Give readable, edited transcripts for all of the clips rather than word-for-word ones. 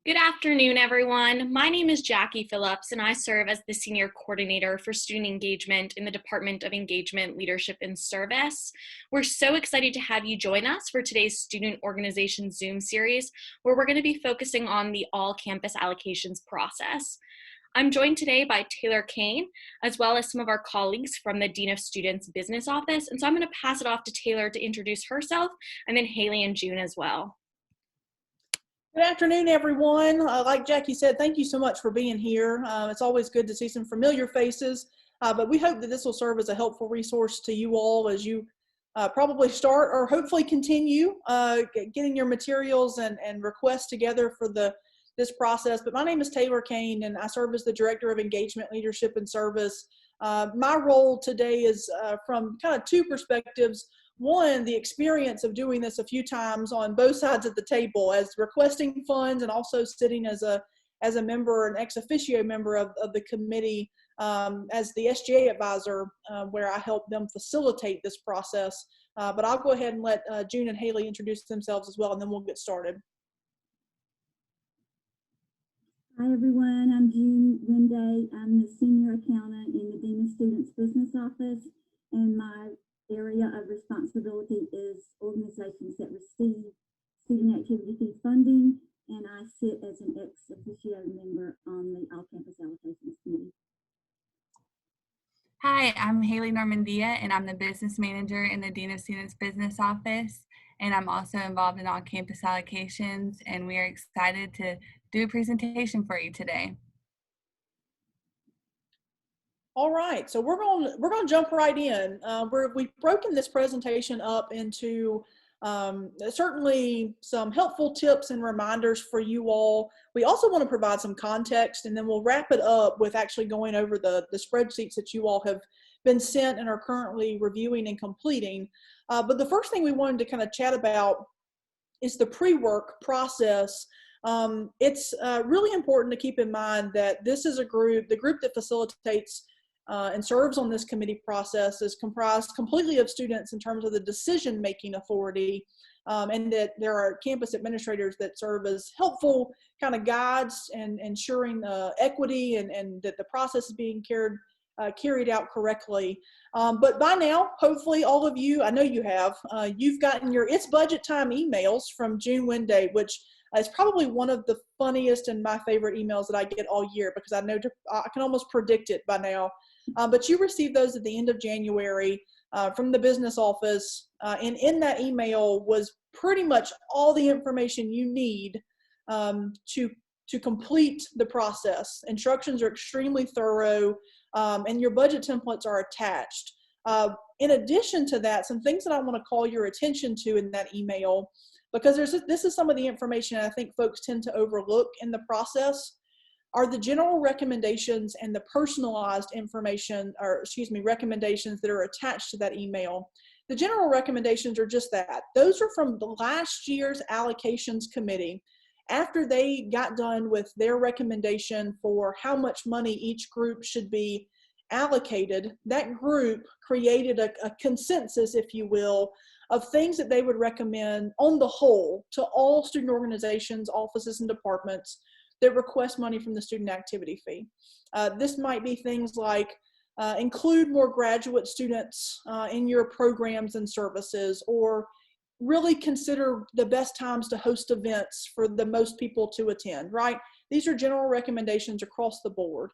Good afternoon, everyone. My name is Jackie Phillips, and I serve as the Senior Coordinator for Student Engagement in the Department of Engagement, Leadership, and Service. We're so excited to have you join us for today's Student Organization Zoom series, where we're going to be focusing on the All-Campus Allocations process. I'm joined today by Taylor Kane, as well as some of our colleagues from the Dean of Students Business Office, and so I'm going to pass it off to Taylor to introduce herself, and then Haley and June as well. Good afternoon, everyone. Like Jackie said, thank you so much for being here. It's always good to see some familiar faces, but we hope that this will serve as a helpful resource to you all as you probably start or hopefully continue getting your materials and requests together for this process. But my name is Taylor Kane, and I serve as the Director of Engagement, Leadership, and Service. My role today is from kind of two perspectives. One, the experience of doing this a few times on both sides of the table as requesting funds and also sitting as a member, an ex officio member of the committee as the SGA advisor, where I help them facilitate this process. But I'll go ahead and let June and Haley introduce themselves as well, and then we'll get started. Hi everyone, I'm June Winday. I'm the Senior Accountant in the Dean of Students Business Office, and my area of responsibility is organizations that receive student activity fee funding, and I sit as an ex officio member on the All-Campus Allocations Committee. Hi, I'm Haley Normandia, and I'm the Business Manager in the Dean of Students Business Office, and I'm also involved in All-Campus Allocations, and we are excited to do a presentation for you today. All right, so we're going to jump right in. We've broken this presentation up into certainly some helpful tips and reminders for you all. We also want to provide some context, and then we'll wrap it up with actually going over the spreadsheets that you all have been sent and are currently reviewing and completing. But the first thing we wanted to kind of chat about is the pre-work process. It's really important to keep in mind that this is the group that facilitates and serves on this committee process is comprised completely of students in terms of the decision-making authority, and that there are campus administrators that serve as helpful kind of guides and ensuring equity and that the process is being carried out correctly. But by now, hopefully all of you, I know you have, you've gotten your It's Budget Time emails from June Winday, which is probably one of the funniest and my favorite emails that I get all year, because I can almost predict it by now. But you received those at the end of January from the business office, and in that email was pretty much all the information you need to complete the process. Instructions are extremely thorough, and your budget templates are attached. In addition to that, some things that I want to call your attention to in that email, because this is some of the information I think folks tend to overlook in the process, are the general recommendations and the personalized information, or excuse me, recommendations that are attached to that email. The general recommendations are just that. Those are from the last year's allocations committee. After they got done with their recommendation for how much money each group should be allocated, that group created a consensus, if you will, of things that they would recommend on the whole to all student organizations, offices, and departments that request money from the student activity fee. This might be things like include more graduate students in your programs and services, or really consider the best times to host events for the most people to attend, right? These are general recommendations across the board.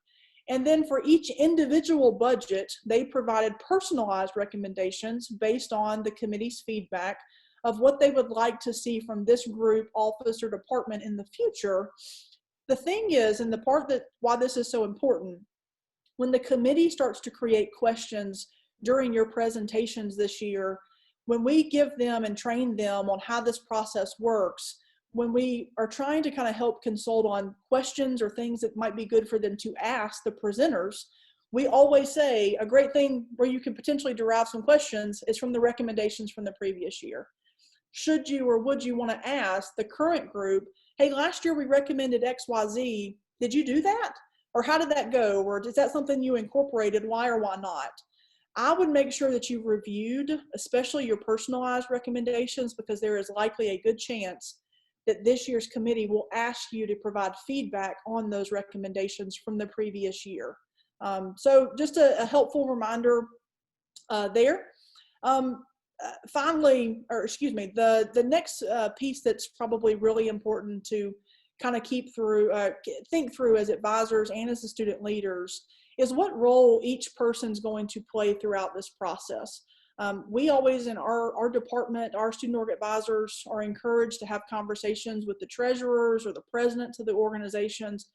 And then for each individual budget, they provided personalized recommendations based on the committee's feedback of what they would like to see from this group, office, or department in the future. The thing is, and the part that why this is so important, when the committee starts to create questions during your presentations this year, when we give them and train them on how this process works, when we are trying to kind of help consult on questions or things that might be good for them to ask the presenters, we always say a great thing where you can potentially derive some questions is from the recommendations from the previous year. Should you or would you want to ask the current group, hey, last year we recommended XYZ, did you do that? Or how did that go? Or is that something you incorporated, why or why not? I would make sure that you've reviewed, especially your personalized recommendations, because there is likely a good chance that this year's committee will ask you to provide feedback on those recommendations from the previous year. So just a helpful reminder there. Finally, or excuse me, the next piece that's probably really important to kind of think through as advisors and as the student leaders is what role each person's going to play throughout this process. We always in our department, our student org advisors are encouraged to have conversations with the treasurers or the presidents of the organizations.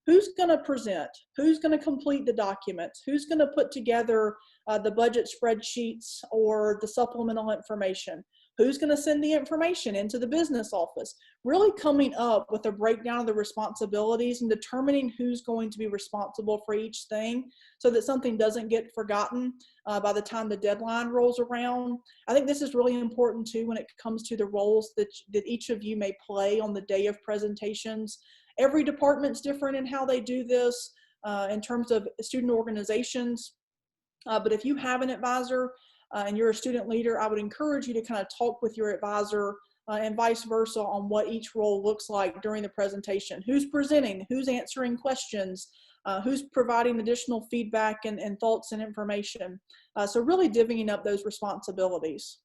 Who's going to present? Who's going to complete the documents? Who's going to put together the budget spreadsheets or the supplemental information? Who's going to send the information into the business office? Really coming up with a breakdown of the responsibilities and determining who's going to be responsible for each thing so that something doesn't get forgotten by the time the deadline rolls around. I think this is really important too when it comes to the roles that each of you may play on the day of presentations. Every department's different in how they do this in terms of student organizations. But if you have an advisor and you're a student leader, I would encourage you to kind of talk with your advisor and vice versa on what each role looks like during the presentation. Who's presenting? Who's answering questions? Who's providing additional feedback and thoughts and information? So really divvying up those responsibilities.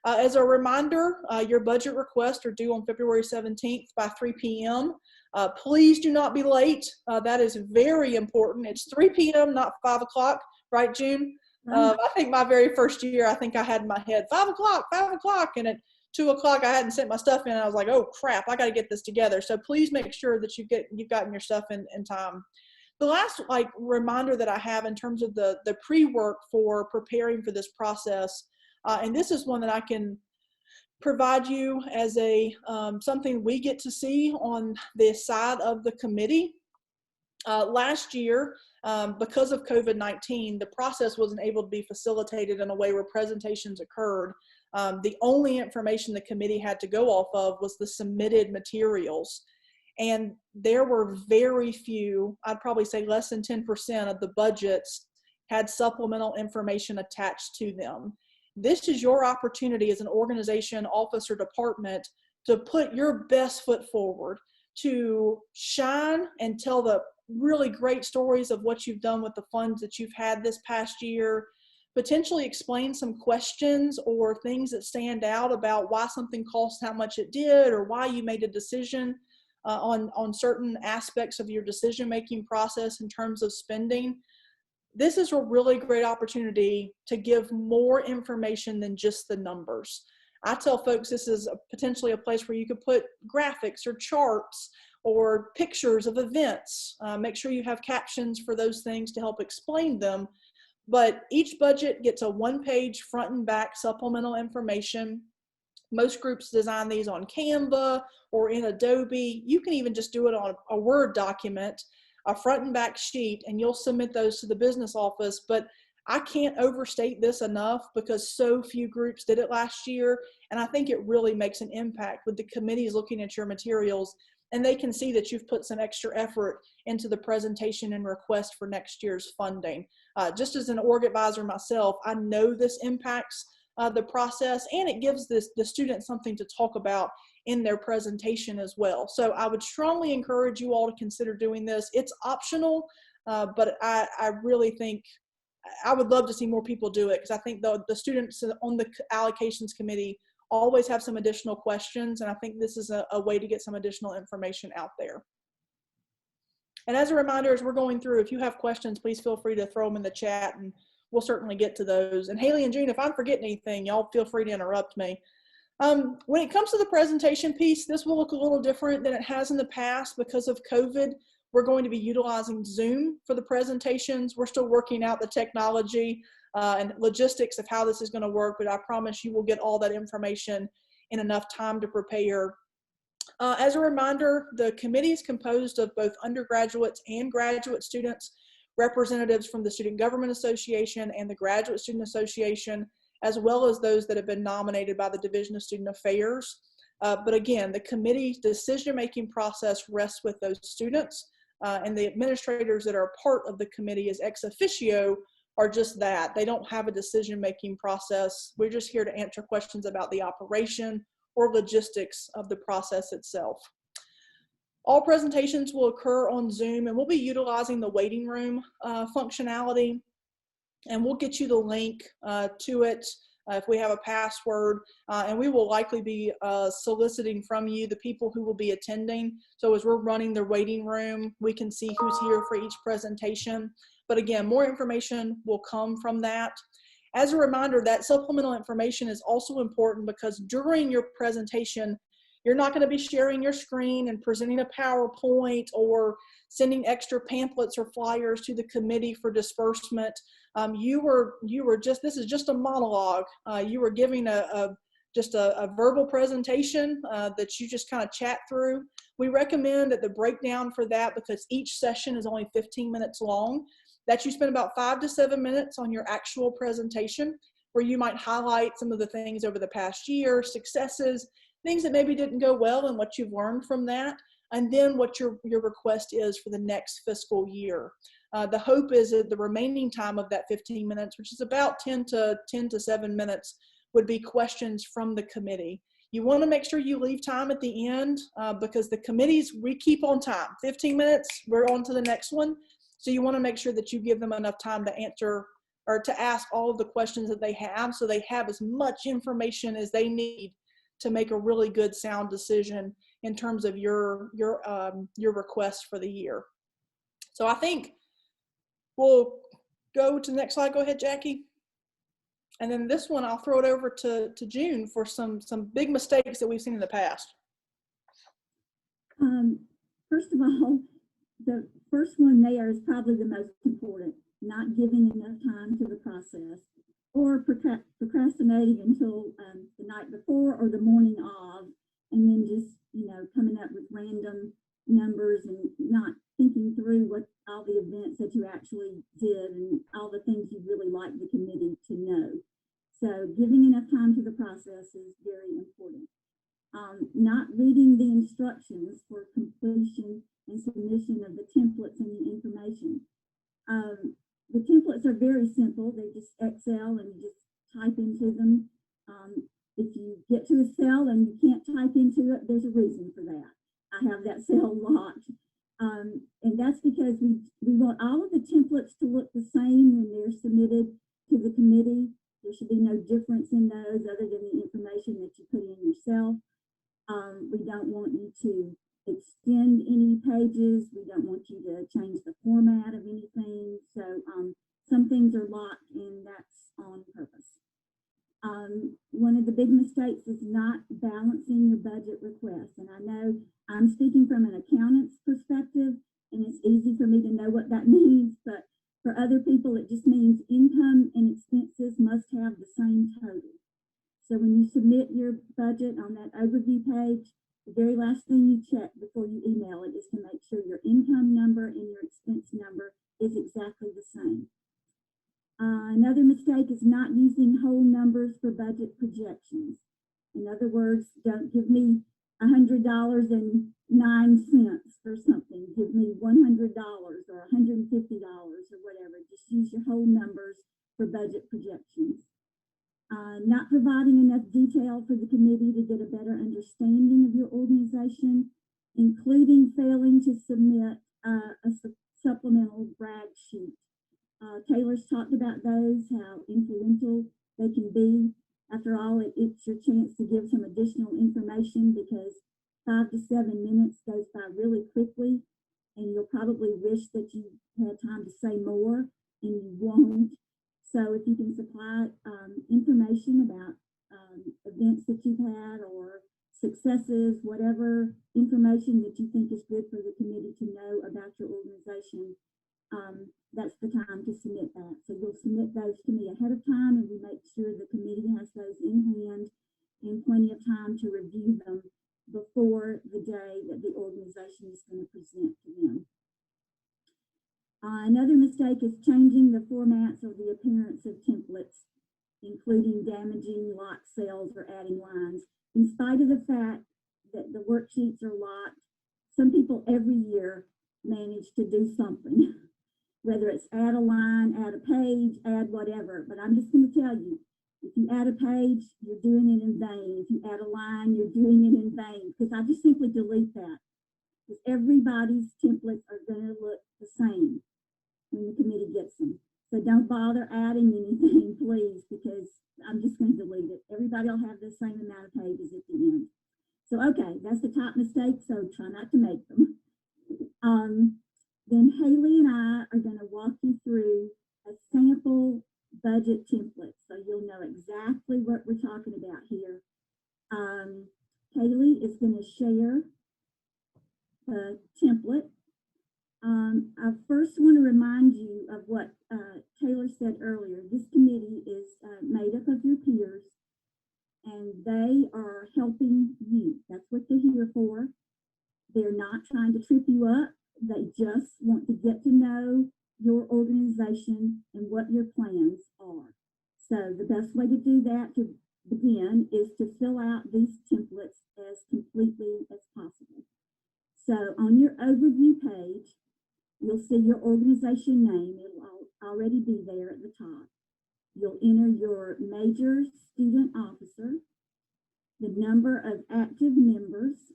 As a reminder, your budget requests are due on February 17th by 3 p.m. Please do not be late. That is very important. It's 3 p.m., not 5 o'clock, right, June? I think my very first year, I think I had in my head 5 o'clock, and at 2 o'clock, I hadn't sent my stuff in. I was like, oh crap, I got to get this together. So please make sure that you've gotten your stuff in time. The last reminder that I have in terms of the pre-work for preparing for this process, and this is one that I can provide you as something we get to see on the side of the committee. Last year, because of COVID-19, the process wasn't able to be facilitated in a way where presentations occurred. The only information the committee had to go off of was the submitted materials. And there were very few, I'd probably say less than 10% of the budgets had supplemental information attached to them. This is your opportunity as an organization, office, or department to put your best foot forward, to shine and tell the really great stories of what you've done with the funds that you've had this past year, potentially explain some questions or things that stand out about why something cost how much it did or why you made a decision on certain aspects of your decision-making process in terms of spending. This is a really great opportunity to give more information than just the numbers. I tell folks this is potentially a place where you could put graphics or charts or pictures of events. Make sure you have captions for those things to help explain them. But each budget gets a one-page front and back supplemental information. Most groups design these on Canva or in Adobe. You can even just do it on a Word document, a front and back sheet, and you'll submit those to the business office. But I can't overstate this enough because so few groups did it last year. And I think it really makes an impact with the committees looking at your materials, and they can see that you've put some extra effort into the presentation and request for next year's funding. Just as an org advisor myself, I know this impacts the process, and it gives the students something to talk about in their presentation as well. So I would strongly encourage you all to consider doing this. It's optional, but I really think I would love to see more people do it, because I think the students on the allocations committee always have some additional questions, and I think this is a way to get some additional information out there. And as a reminder, as we're going through, if you have questions, please feel free to throw them in the chat, and we'll certainly get to those. And Haley and June, if I'm forgetting anything, y'all feel free to interrupt me. When it comes to the presentation piece, this will look a little different than it has in the past because of COVID. We're going to be utilizing Zoom for the presentations. We're still working out the technology and logistics of how this is going to work, but I promise you will get all that information in enough time to prepare. As a reminder, the committee is composed of both undergraduates and graduate students, representatives from the Student Government Association and the Graduate Student Association, as well as those that have been nominated by the Division of Student Affairs. But again, the committee's decision-making process rests with those students, and the administrators that are a part of the committee as ex officio are just that. They don't have a decision-making process. We're just here to answer questions about the operation or logistics of the process itself. All presentations will occur on Zoom, and we'll be utilizing the waiting room functionality, and we'll get you the link to it if we have a password, and we will likely be soliciting from you the people who will be attending. So as we're running the waiting room, we can see who's here for each presentation. But again, more information will come from that. As a reminder, that supplemental information is also important because during your presentation, you're not going to be sharing your screen and presenting a PowerPoint or sending extra pamphlets or flyers to the committee for disbursement. This is just a monologue. You were giving just a verbal presentation that you just kind of chat through. We recommend that the breakdown for that, because each session is only 15 minutes long, that you spend about 5 to 7 minutes on your actual presentation, where you might highlight some of the things over the past year, successes, things that maybe didn't go well and what you've learned from that, and then what your request is for the next fiscal year. The hope is that the remaining time of that 15 minutes, which is about 10 to 7 minutes, would be questions from the committee. You want to make sure you leave time at the end because the committees, we keep on time. 15 minutes, we're on to the next one. So you want to make sure that you give them enough time to answer or to ask all of the questions that they have, so they have as much information as they need to make a really good sound decision in terms of your request for the year. So I think we'll go to the next slide. Go ahead, Jackie. And then this one, I'll throw it over to June for some big mistakes that we've seen in the past. First of all, the first one there is probably the most important, not giving enough time to the process, or procrastinating until the night before or the morning of, and then just, coming up with random numbers and not thinking through what all the events that you actually did and all the things you really like the committee to know. So giving enough time to the process is very important. Not reading the instructions for completion and submission of the templates and the information. The templates are very simple. They're just Excel, and you just type into them. If you get to a cell and you can't type into it, there's a reason for that. I have that cell locked. And that's because we want all of the templates to look the same when they're submitted to the committee. There should be no difference in those other than the information that you put in yourself. We don't want you to extend any pages. We don't want you to change the format of anything. So some things are locked, and that's on purpose. One of the big mistakes is not balancing your budget requests. And I know I'm speaking from an accountant's perspective, and it's easy for me to know what that means, but for other people, it just means income and expenses must have the same total. So when you submit your budget on that overview page, the very last thing you check before you email it is to make sure your income number and your expense number is exactly the same. Another mistake is not using whole numbers for budget projections. In other words, don't give me $100.09 for something. Give me $100 or $150 or whatever. Just use your whole numbers for budget projections. Not providing enough detail for the committee to get a better understanding of your organization, including failing to submit a supplemental brag sheet. Taylor's talked about those, how influential they can be. After all, it's your chance to give some additional information, because 5 to 7 minutes goes by really quickly, and you'll probably wish that you had time to say more, and you won't. So if you can supply information about events that you've had or successes, whatever information that you think is good for the committee to know about your organization, that's the time to submit that. So you'll submit those to me ahead of time, and we make sure the committee has those in hand and plenty of time to review them before the day that the organization is going to present to them. Another mistake is changing the formats or the appearance of templates, including damaging locked cells or adding lines. In spite of the fact that the worksheets are locked, some people every year manage to do something, whether it's add a line, add a page, add whatever. But I'm just going to tell you, if If you add a page, you're doing it in vain. If you add a line, you're doing it in vain, because I just simply delete that. Because everybody's templates are going to look the same when the committee gets them. So don't bother adding anything, please, because I'm just going to delete it. Everybody will have the same amount of pages at the end. So, okay, that's the top mistake, so try not to make them. Then Haley and I are going to walk you through a sample budget template, so you'll know exactly what we're talking about here. Haley is going to share the template. I first want to remind you of what Taylor said earlier. This committee is made up of your peers, and they are helping you. That's what they're here for. They're not trying to trip you up. They just want to get to know your organization and what your plans are. So the best way to do that to begin is to fill out these templates as completely as possible. So on your overview page, you'll see your organization name. It'll already be there at the top. You'll enter your major student officer, the number of active members,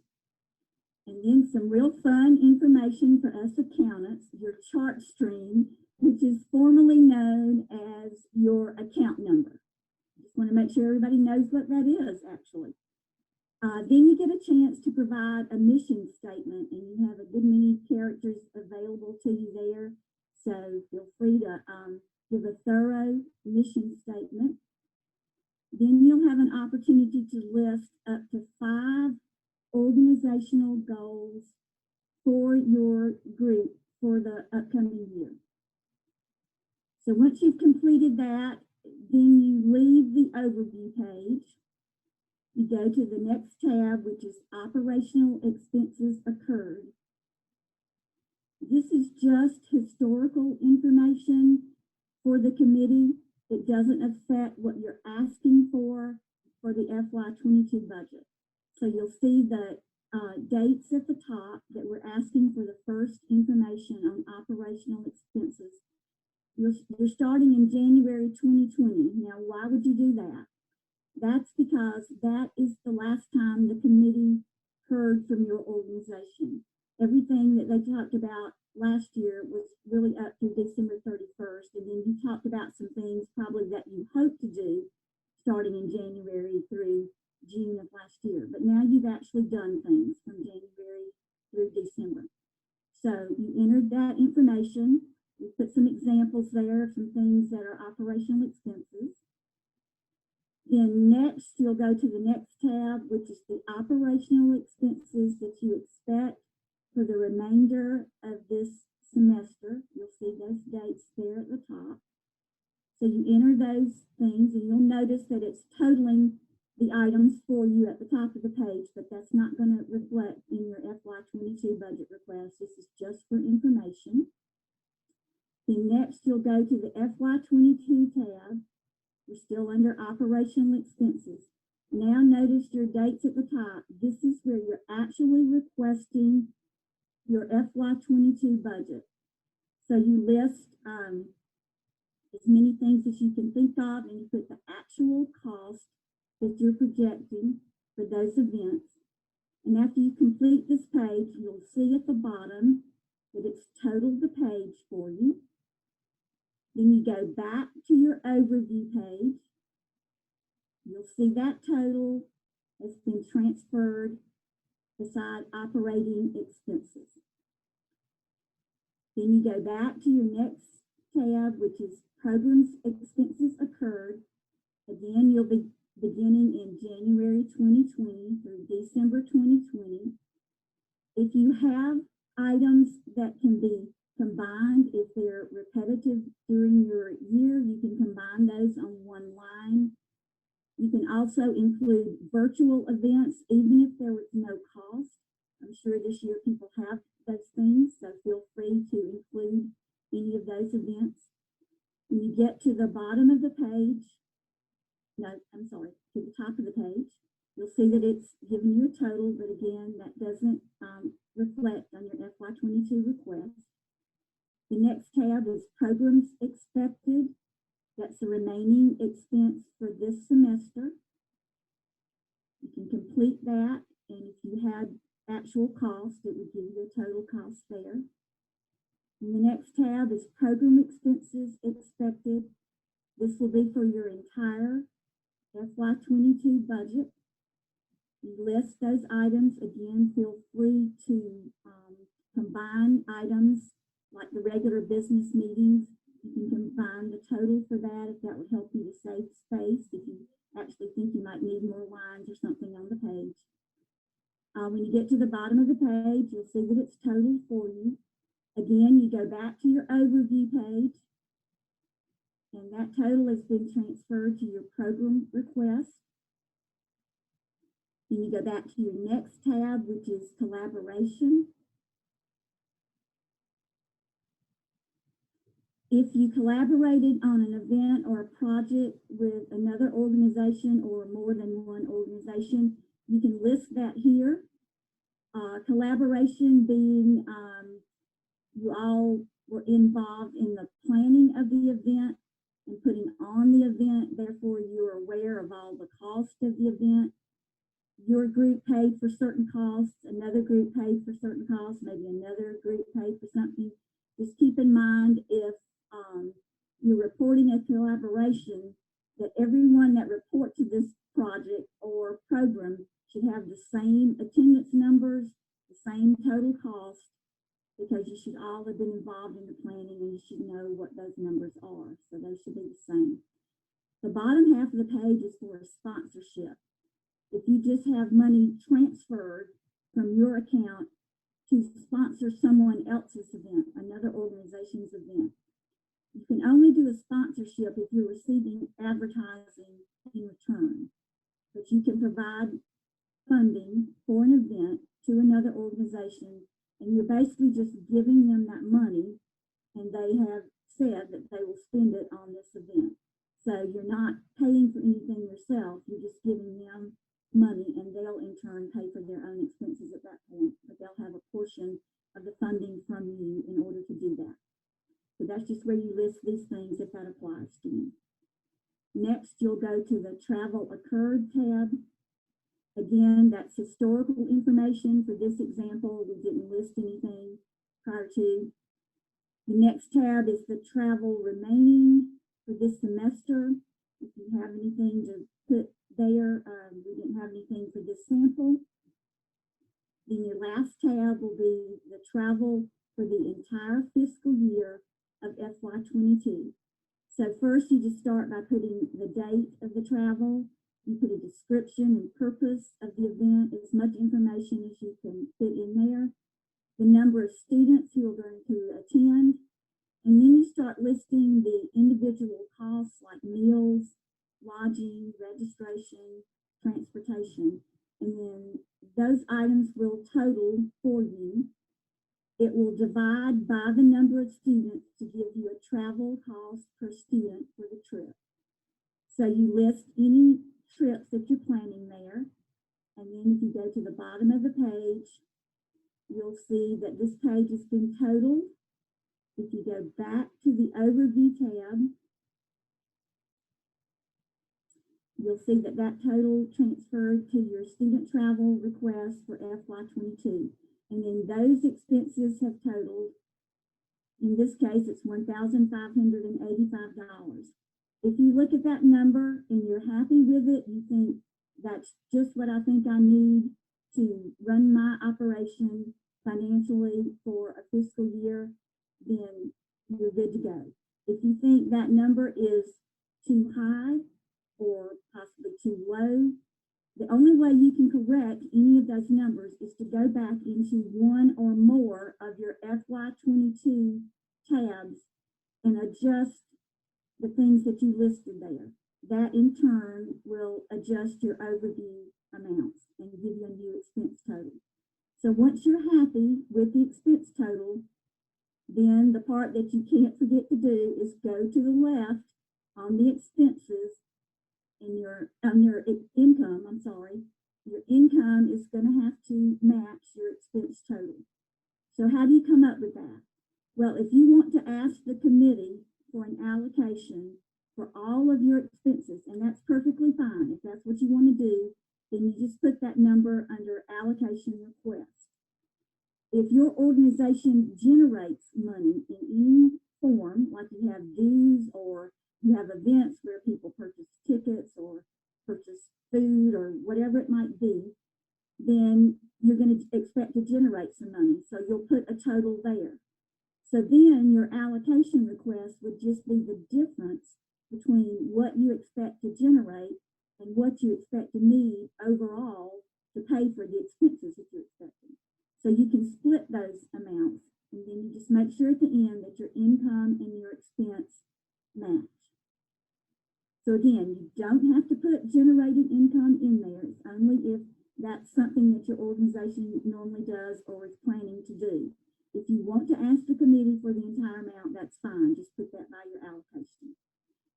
and then some real fun information for us accountants, your chart stream, which is formally known as your account number. Just want to make sure everybody knows what that is, actually. Then you get a chance to provide a mission statement, and you have a good many characters available to you there. So feel free to give a thorough mission statement. Then you'll have an opportunity to list up to 5 organizational goals for your group for the upcoming year. So once you've completed that, then you leave the overview page. You go to the next tab, which is operational expenses incurred. This is just historical information for the committee. It doesn't affect what you're asking for the FY22 budget. So you'll see the dates at the top that we're asking for the first information on operational expenses. You're starting in January 2020. Now, why would you do that? That's because that is the last time the committee heard from your organization. Everything that they talked about last year was really up to December 31st. And then you talked about some things probably that you hope to do starting in January through June of last year. But now you've actually done things from January through December. So you entered that information. We put some examples there of some things that are operational expenses. Then next, you'll go to the next tab, which is the operational expenses that you expect for the remainder of this semester. You'll see those dates there at the top. So you enter those things, and you'll notice that it's totaling the items for you at the top of the page, but that's not going to reflect in your FY22 budget request. This is just for information. Then next, you'll go to the FY22 tab. We're still under operational expenses. Now notice your dates at the top. This is where you're actually requesting your FY22 budget. So you list as many things as you can think of, and you put the actual cost that you're projecting for those events. And after you complete this page, you'll see at the bottom that it's totaled the page for you. Then you go back to your overview page. You'll see that total has been transferred beside operating expenses. Then you go back to your next tab, which is programs expenses incurred. Again, you'll be beginning in January 2020 through December 2020. If you have items that can be combined, if they're repetitive during your year, you can combine those on one line. You can also include virtual events, even if there was no cost. I'm sure this year people have those things, so feel free to include any of those events. When you get to the bottom of the page, to the top of the page, you'll see that it's giving you a total, but again, that doesn't reflect on your FY22 request. The next tab is programs expected. That's the remaining expense for this semester. You can complete that, and if you had actual cost, it would give you a total cost there. And the next tab is program expenses expected. This will be for your entire FY22 budget. You list those items. Again, feel free to combine items like the regular business meetings. You can combine the total for that if that would help you to save space, if you actually think you might need more lines or something on the page. When you get to the bottom of the page, you'll see that it's total for you. Again, you go back to your overview page, and that total has been transferred to your program request. Then you go back to your next tab, which is collaboration. If you collaborated on an event or a project with another organization or more than one organization, you can list that here. Collaboration being you all were involved in the planning of the event and putting on the event, therefore you're aware of all the cost of the event. Your group paid for certain costs, another group paid for certain costs, maybe another group paid for something. Just keep in mind, if you're reporting a collaboration, that everyone that report to this project or program should have the same attendance numbers, the same total cost, because you should all have been involved in the planning and you should know what those numbers are. So those should be the same. The bottom half of the page is for a sponsorship. If you just have money transferred from your account to sponsor someone else's event, another organization's event, you can only do a sponsorship if you're receiving advertising in return. But you can provide funding for an event to another organization, and you're basically just giving them that money, and they have said that they will spend it on this event. So you're not paying for anything yourself, you're just giving them money, and they'll in turn pay for their own expenses at that point, but they'll have a portion of the funding from you in order to do that. So that's just where you list these things if that applies to you. Next, you'll go to the travel occurred tab. Again, that's historical information. For this example, we didn't list anything prior to. The next tab is the travel remaining for this semester. If you have anything to put there, we didn't have anything for this sample. Then your last tab will be the travel for the entire fiscal year of FY22. So first you just start by putting the date of the travel. You put a description and purpose of the event, as much information as you can fit in there, the number of students who are going to attend, and then you start listing the individual costs like meals, lodging, registration, transportation, and then those items will total for you. It will divide by the number of students to give you a travel cost per student for the trip. So you list any trips that you're planning there. And then if you go to the bottom of the page, you'll see that this page has been totaled. If you go back to the overview tab, you'll see that that total transferred to your student travel request for FY22. And then those expenses have totaled, in this case, it's $1,585. If you look at that number and you're happy with it, you think that's just what I think I need to run my operation financially for a fiscal year, then you're good to go. If you think that number is too high or possibly too low, the only way you can correct any of those numbers is to go back into one or more of your FY22 tabs and adjust the things that you listed there. That in turn will adjust your overview amounts and give you a new expense total. So once you're happy with the expense total, then the part that you can't forget to do is go to the left on the expenses and your income, your income is going to have to match your expense total. So how do you come up with that? Well, if you want to ask the committee for an allocation, for all of your expenses, and that's perfectly fine. If that's what you want to do, then you just put that number under allocation request. If your organization generates money in any form, like you have dues or you have events where people purchase tickets or purchase food or whatever it might be, then you're going to expect to generate some money. So you'll put a total there. So then your allocation request would just be the difference between what you expect to generate and what you expect to need overall to pay for the expenses that you're expecting. So you can split those amounts, and then you just make sure at the end that your income and your expense match. So again, you don't have to put generated income in there. It's only if that's something that your organization normally does or is planning to do. If you want to ask the committee for the entire amount, that's fine. Just put that by your allocation.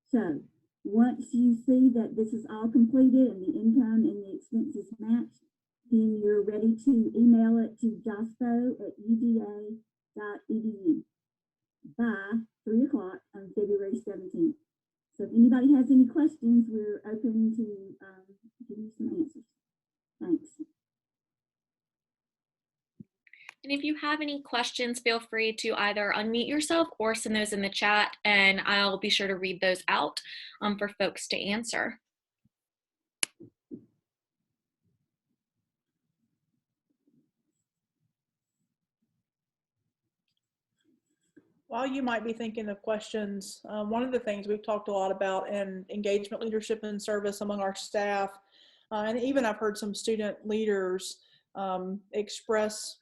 So once you see that this is all completed and the income and the expenses match, then you're ready to email it to jospo@uda.edu by 3 o'clock on February 17th. So if anybody has any questions, we're open to give you some answers. Thanks. And if you have any questions, feel free to either unmute yourself or send those in the chat, and I'll be sure to read those out for folks to answer. While you might be thinking of questions, one of the things we've talked a lot about in engagement, leadership, and service among our staff, and even I've heard some student leaders express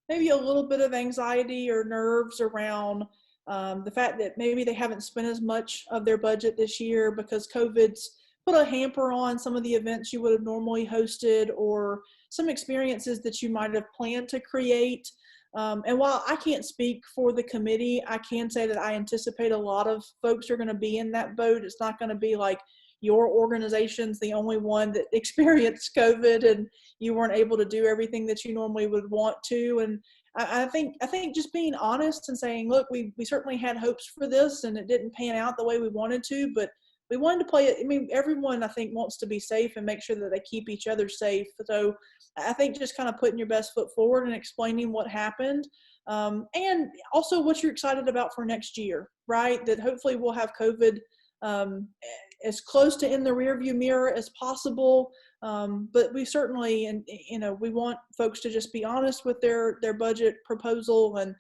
maybe a little bit of anxiety or nerves around the fact that maybe they haven't spent as much of their budget this year because COVID's put a hamper on some of the events you would have normally hosted or some experiences that you might have planned to create. And while I can't speak for the committee, I can say that I anticipate a lot of folks are going to be in that boat. It's not going to be like your organization's the only one that experienced COVID and you weren't able to do everything that you normally would want to. And I think just being honest and saying, look, we certainly had hopes for this and it didn't pan out the way we wanted to, but we wanted to play it. I mean, everyone I think wants to be safe and make sure that they keep each other safe. So I think just kind of putting your best foot forward and explaining what happened, and also what you're excited about for next year, right? That hopefully we'll have COVID as close to in the rearview mirror as possible. But we certainly, and we want folks to just be honest with their budget proposal and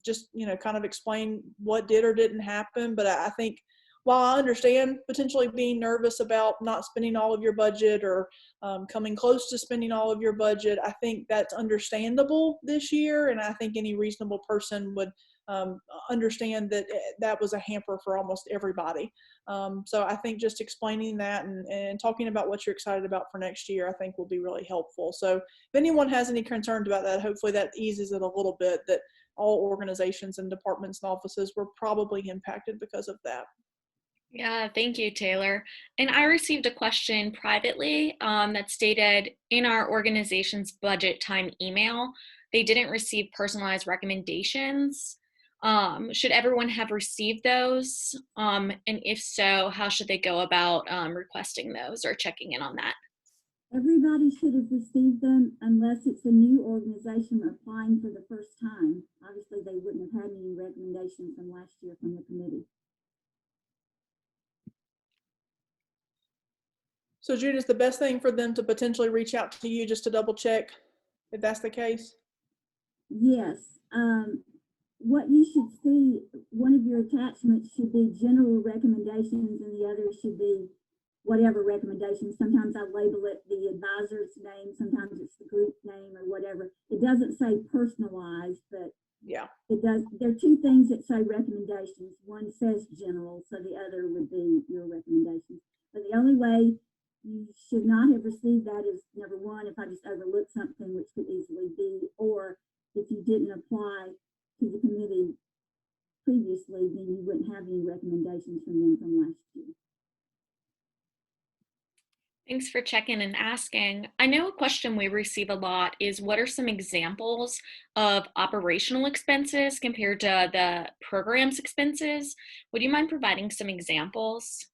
just kind of explain what did or didn't happen. But I think while I understand potentially being nervous about not spending all of your budget or coming close to spending all of your budget, I think that's understandable this year. And I think any reasonable person would understand that that was a hamper for almost everybody. So I think just explaining that and talking about what you're excited about for next year, I think will be really helpful. So if anyone has any concerns about that, hopefully that eases it a little bit, that all organizations and departments and offices were probably impacted because of that. Yeah, thank you, Taylor. And I received a question privately that stated, in our organization's budget time email, they didn't receive personalized recommendations. Should everyone have received those? And if so, how should they go about requesting those or checking in on that? Everybody should have received them unless it's a new organization applying for the first time. Obviously, they wouldn't have had any recommendations from last year from the committee. So June, is the best thing for them to potentially reach out to you just to double check if that's the case? Yes. What you should see, one of your attachments should be general recommendations and the other should be whatever recommendations. Sometimes I label it the advisor's name, sometimes it's the group name or whatever. It doesn't say personalized, but yeah, it does. There are two things that say recommendations. One says general, so the other would be your recommendations. But the only way you should not have received that is, number one, if I just overlooked something, which could easily be, or if you didn't apply to the committee previously, then you wouldn't have any recommendations from them from last year. Thanks for checking and asking. I know a question we receive a lot is what are some examples of operational expenses compared to the program's expenses? Would you mind providing some examples?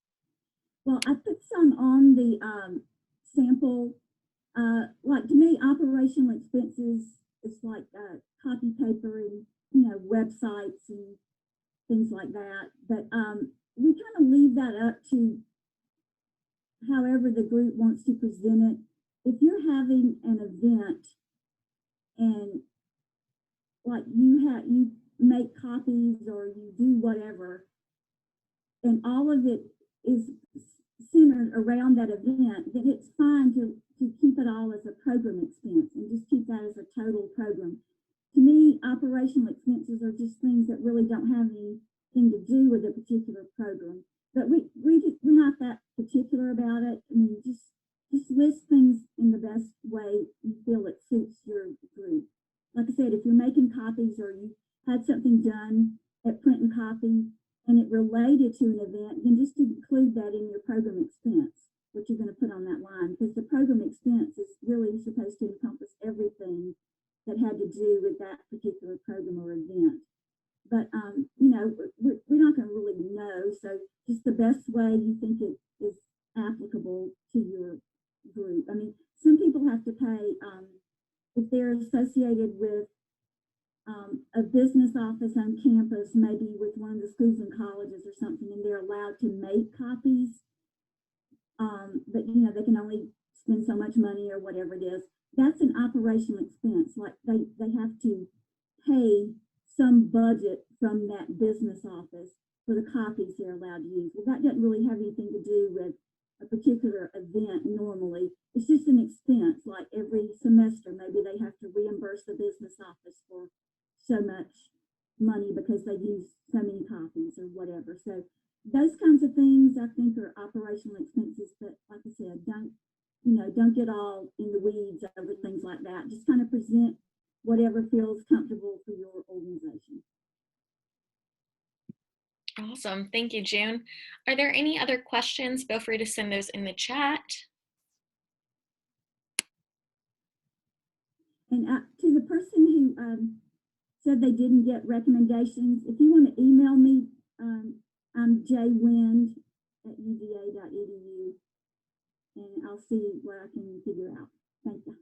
Well, I put some on the sample. Like to me, operational expenses is like copy paper and websites and things like that. But we kind of leave that up to however the group wants to present it. If you're having an event and like you make copies or you do whatever, and all of it is centered around that event, then it's fine to keep it all as a program expense and just keep that as a total program. To me, operational expenses are just things that really don't have anything to do with a particular program. But we're not that particular about it. I mean, just list things in the best way you feel it suits your group. Like I said, if you're making copies or you had something done at print and copy and it related to an event, then just include that in your program expense, what you're going to put on that line, because the program expense is really supposed to encompass everything that had to do with that particular program or event. But we're not going to really know, so just the best way you think it is applicable to your group. I mean, some people have to pay if they're associated with a business office on campus, maybe with one of the schools and colleges or something, and they're allowed to make copies, but they can only spend so much money or whatever it is. That's an operational expense. Like they have to pay some budget from that business office for the copies they're allowed to use. Well, that doesn't really have anything to do with a particular event normally. It's just an expense. Like every semester, maybe they have to reimburse the business office for so much money because they use so many copies or whatever. So those kinds of things I think are operational expenses, but like I said, don't get all in the weeds over things like that. Just kind of present whatever feels comfortable for your organization. Awesome. Thank you, June. Are there any other questions? Feel free to send those in the chat. And to the person who said they didn't get recommendations, if you want to email me, I'm jwind@uva.edu, and I'll see what I can figure out. Thank you.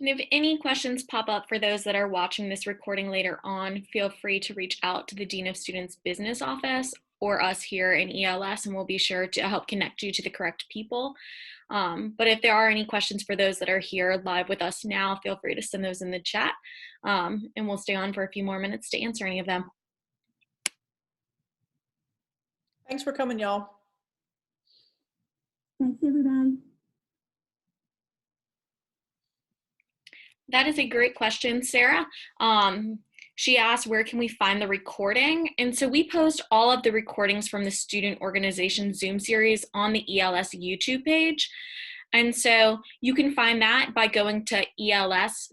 And if any questions pop up for those that are watching this recording later on, feel free to reach out to the Dean of Students Business Office or us here in ELS, and we'll be sure to help connect you to the correct people. But if there are any questions for those that are here live with us now, feel free to send those in the chat, and we'll stay on for a few more minutes to answer any of them. Thanks for coming, y'all. Thanks, everybody. That is a great question, Sarah. She asked, where can we find the recording? And so we post all of the recordings from the student organization Zoom series on the ELS YouTube page. And so you can find that by going to els.uga.edu.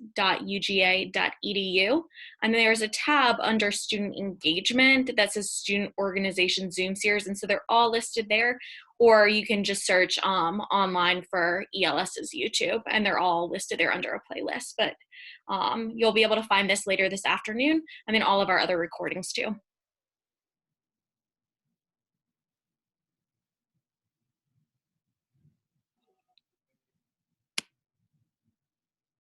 And there's a tab under student engagement that says student organization Zoom series. And so they're all listed there. Or you can just search online for ELS's YouTube, and they're all listed there under a playlist. But you'll be able to find this later this afternoon, and then all of our other recordings too.